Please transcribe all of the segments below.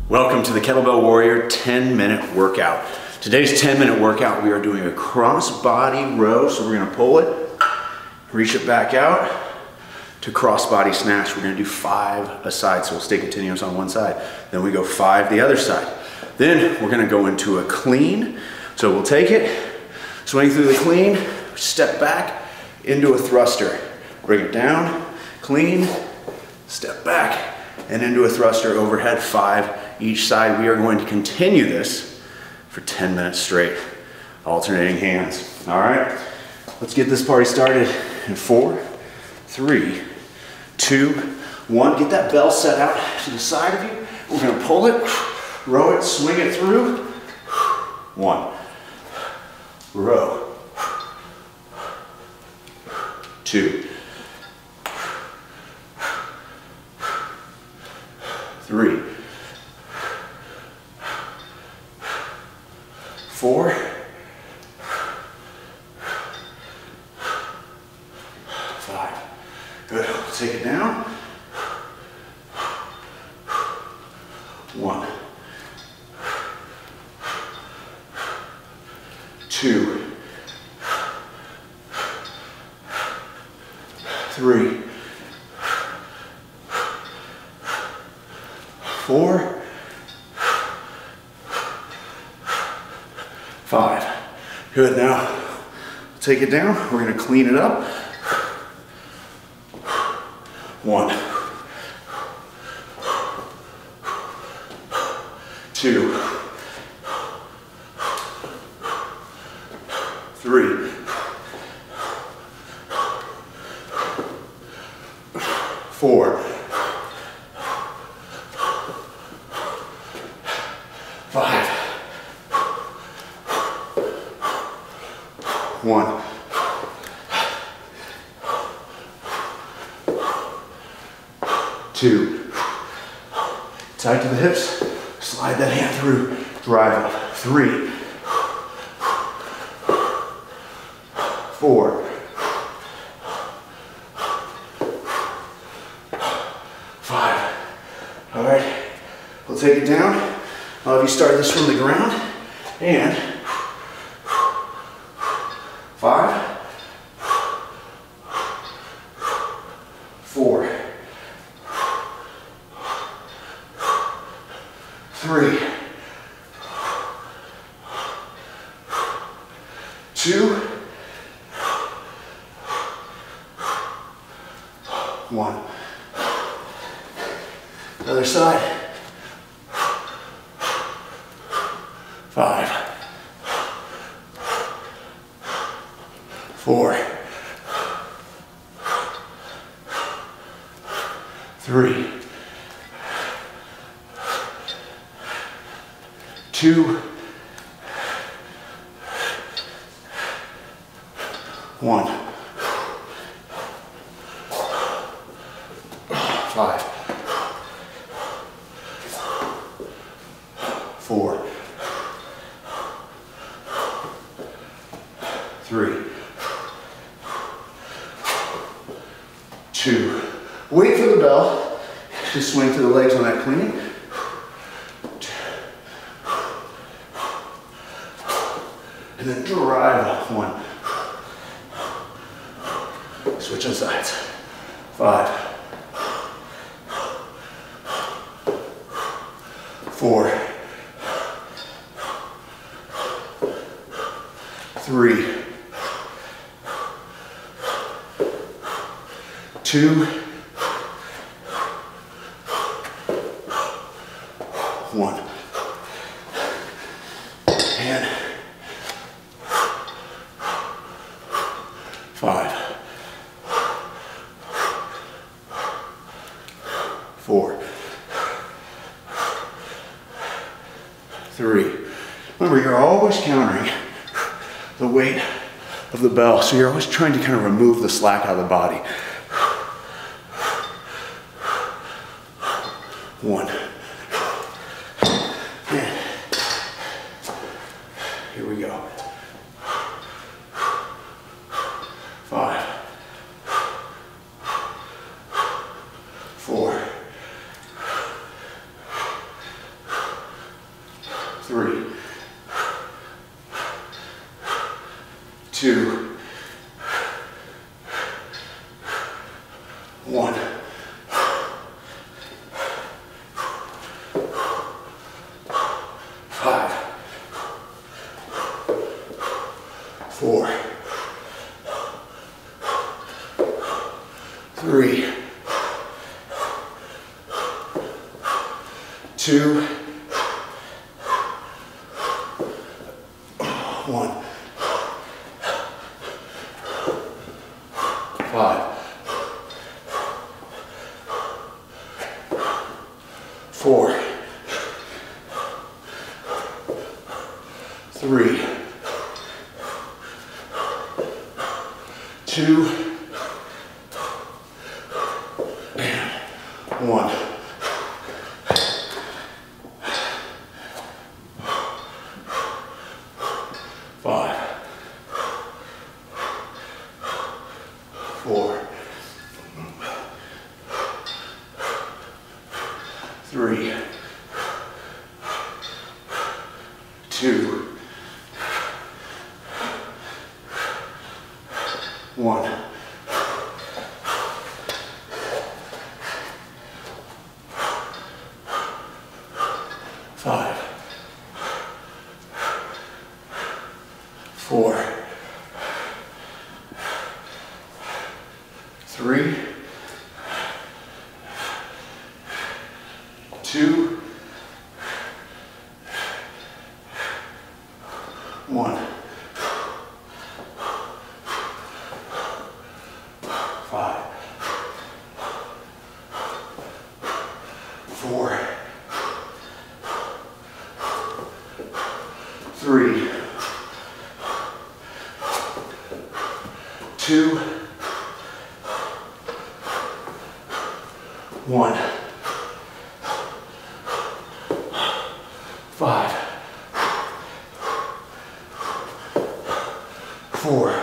Welcome to the Kettlebell Warrior 10-minute workout. Today's 10-minute workout, we are doing a crossbody row. So we're gonna pull it, reach it back out to crossbody snatch. We're gonna do 5 a side, so we'll stay continuous on one side. Then we go 5 the other side. Then we're gonna go into a clean. So we'll take it, swing through the clean, step back into a thruster. Bring it down, clean, step back, and into a thruster overhead, 5 each side. We are going to continue this for 10 minutes straight, alternating hands. All right, let's get this party started in 4, 3, 2, 1. Get that bell set out to the side of you. We're gonna pull it, row it, swing it through. 1, row, 2, 3, 4, 5. Good. Take it down. 1, 2, 3, 4, 5. Good. Now take it down. We're going to clean it up. 1, 2, 3, 4, 5. 1, 2, tight to the hips, slide that hand through, drive up. 3, 4, 5. All right, we'll take it down. I'll have you start this from the ground, and 5, 4, 3, 2, 1. Other side. 5, 4, 3, 2, 1. 5, 4, 3, 2. Wait for the bell. Just swing through the legs on that clean. And then drive up. 1. Switch on sides. 5, 4, 3, 2, 1. And 5, 4, 3. Remember, you're always countering the weight of the bell, so you're always trying to kind of remove the slack out of the body. 1. And here we go. 5, 4, 2, 1. 5, 4, 3, 2, 1. 5, 4, 3, 2, and 1. 5, 4, 3, 2, 1. 5, 4, 3, 2, 1. 5, 4, 3, 2, 1. 5, 4,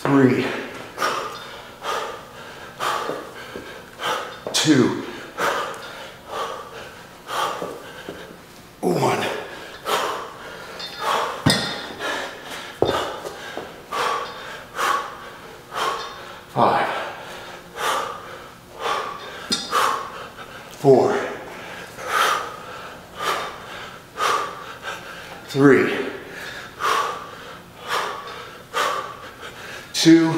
3, 2, 1. 5, 4, 3, 2,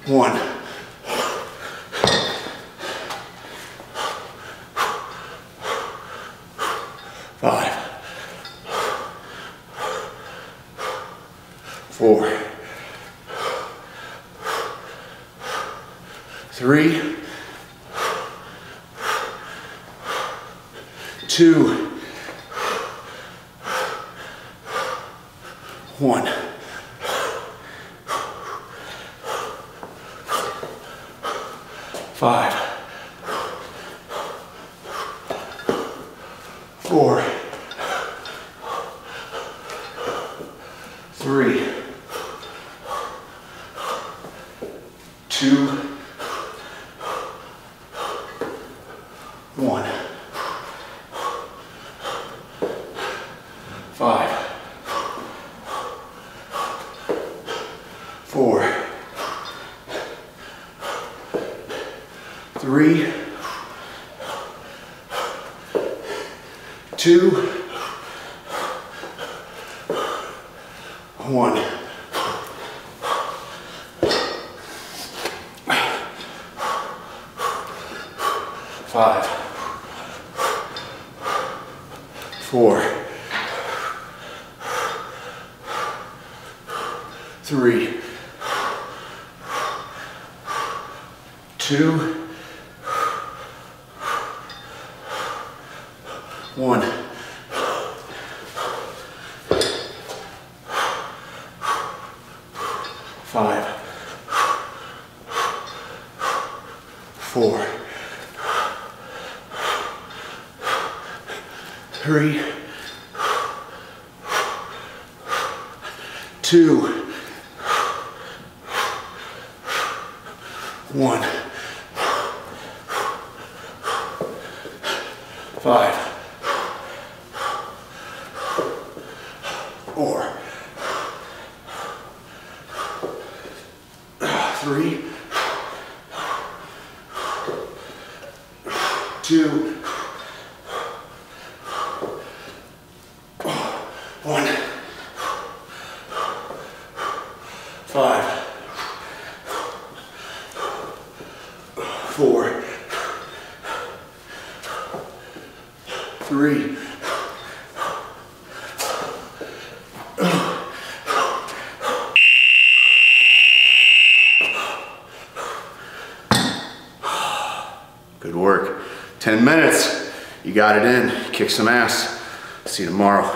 1. 5, 4, 3, 2, 1. 5, 4, 3, 2, 1. 5, 4, 3, 2, 1. 5, 4, 3, 2, 1. 5, 4, 3, 2, 1. 5, 5, 4, 3, 2, 1, 5, 4, 3, 'Good work. 10 minutes. You got it in. Kick some ass. See you tomorrow.